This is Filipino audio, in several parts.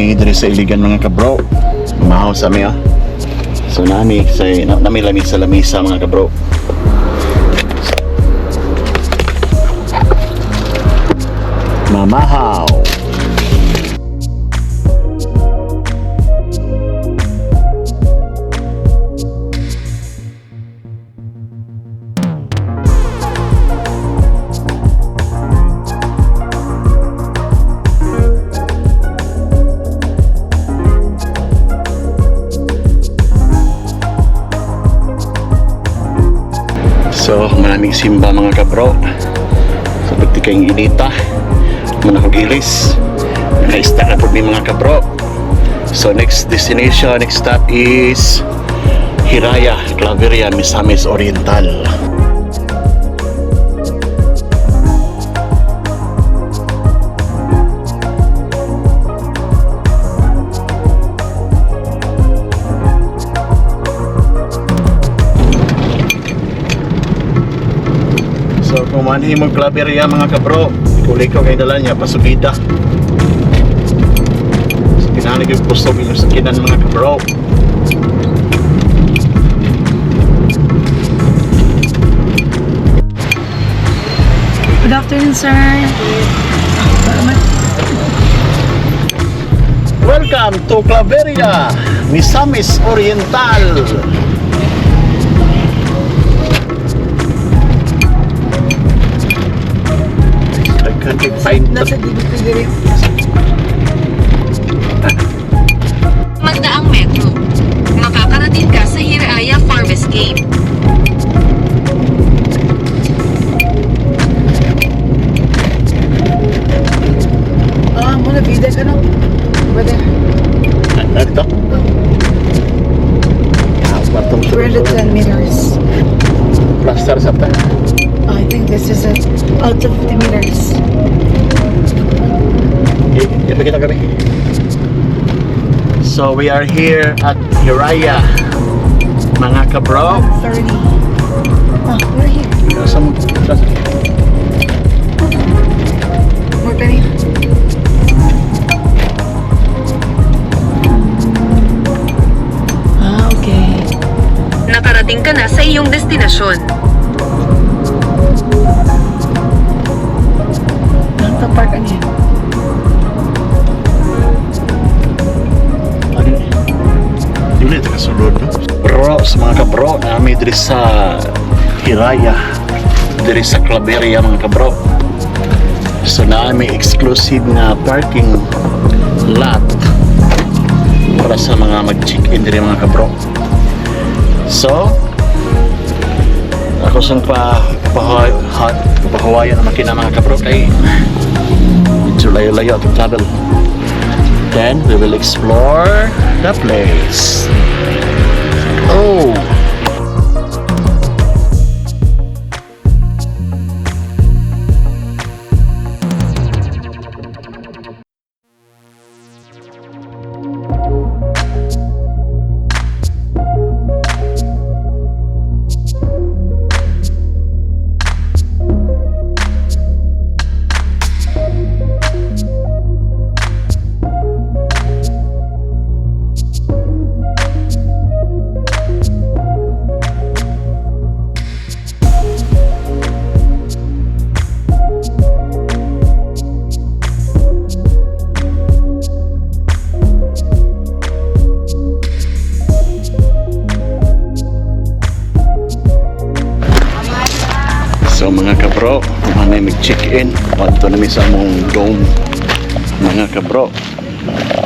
nami diri sa Iligan mga kabro. Mahaw sa mi So nami lamig sa lamisa mga kabro. Mamahaw. So, maraming simba mga kabro. So, pagti kayong inita, manahugilis. Naka-stack na po mga kabro. So, next destination, next stop is Hiraya, Claveria, Misamis Oriental. So kung manhin mo Claveria mga kabro, kulay ko kay dala niya pasugida. So kinalig yung pusog yung sakinan mga kabro. Good afternoon, sir. Welcome to Claveria, Misamis Oriental. Nasa DBP din. Magdaang metro. Makakarating ka sa Hiraya Farm Escape. Muna bida ka no? Pwede. Ito? 210 meters. Plaster sa pa. I think this is it. Out of 50 meters. Yan kita kami. So we are here at Hiraya mga kabro. 30. We're here. More penny. Okay. Nakarating ka na sa iyong destinasyon. Nagpa-park ano yan? Dili ito kasulod, no? Bro, sa mga kabro, nami diri sa Hiraya, diri sa Claveria mga kabro. So nami exclusive na parking lot para sa mga mag-check-in diri mga kabro. So, ako sang pahawayan ang makina mga kabro kay medyo layo-layo atong travel. Then we will explore the place. Oh! So mga kabro, manay mag-check-in panto namin sa among dome mga kabro.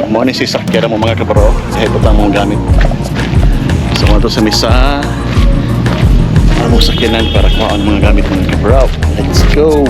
Mo ni si sakya mo mga kabro, dahil butang mong gamit. So manto sa misa among sakyanan para kuhaan mga gamit mga kabro. Let's go!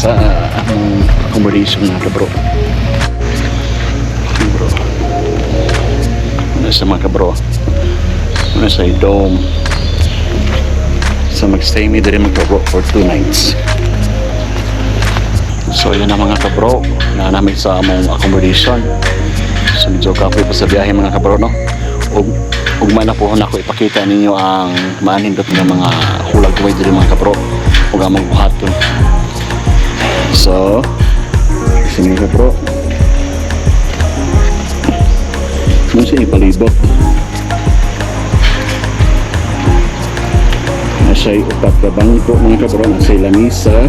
sa accommodation mga kabro. Bro. Ano sa mga kabro? Ano sa dome? So magstay mi diri mga kabro for 2 nights. So yun na mga kabro, na namin sa among accommodation. So medyo kapoy pa sa biyahe mga kabro, no? Ug man na po ako ipakita ninyo ang maanindot ng mga hulag way diri mga kabro ug among buhaton. So sige kabro, ano siya ipalibot na siya upat ka bangko mga kabro, na siya lamisa.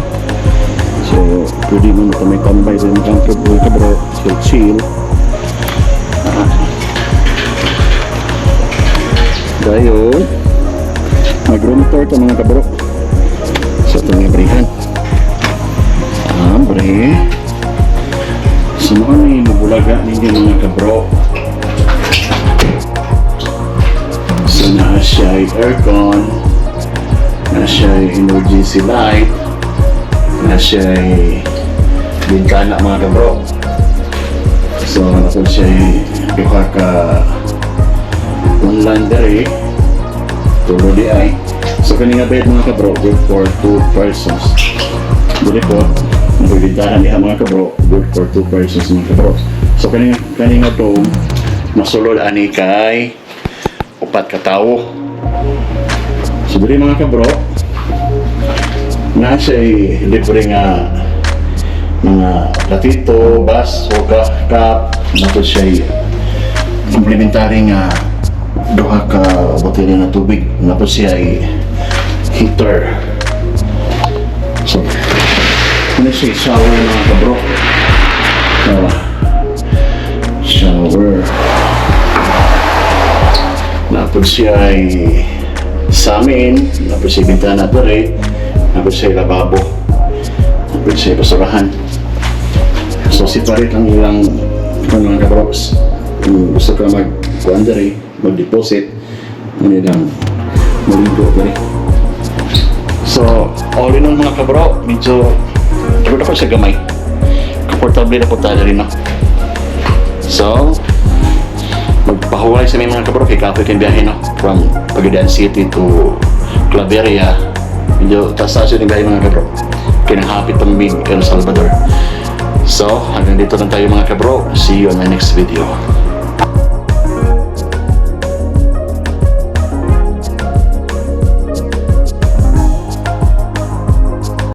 So pwede mo na may tambay din mga kabro, so chill. Dayon mag-room tour ito mga kabro sa itong librihan. Bre, so ano yung mabulaga ninyo mga kabro. So na siya aircon, na siya emergency light, na siya bintana mga kabro. So natin siya iba ka yung laundry tulo di ay. So kanina bed mga kabro, good for 2 persons. Dili po nagbibintahan niya mga kabro, good for 2 persons mga kabro. So kanina to masulod ani kay upat ka tawo. So dili mga kabro na siya libre nga mga platito, bas, soka, cup, nato siya komplementary nga duha ka botelya na tubig, nato siya heater. So ano siya shower mga kabro, shower, nato siya sa amin, nato siya bintana to rin, nato siya lababo, nato siya basurahan. So separate ang ilang mga kabros. Kung gusto ka mag-quandary, mag-deposit, ano lang, maligo pa rin. So, all in all mga kabro, medyo tagod ako sa gamay. Komportable na po tayo rin, no? So, magpahuwalay sa mga kabro, kay kapoy kayong biyahe, no? From Pagadian City to Claveria. Medyo taas-taas yung biyahe mga kabro. Kinahapit pang Big El Salvador. So, hanggang dito lang tayo mga kabro. See you on my next video.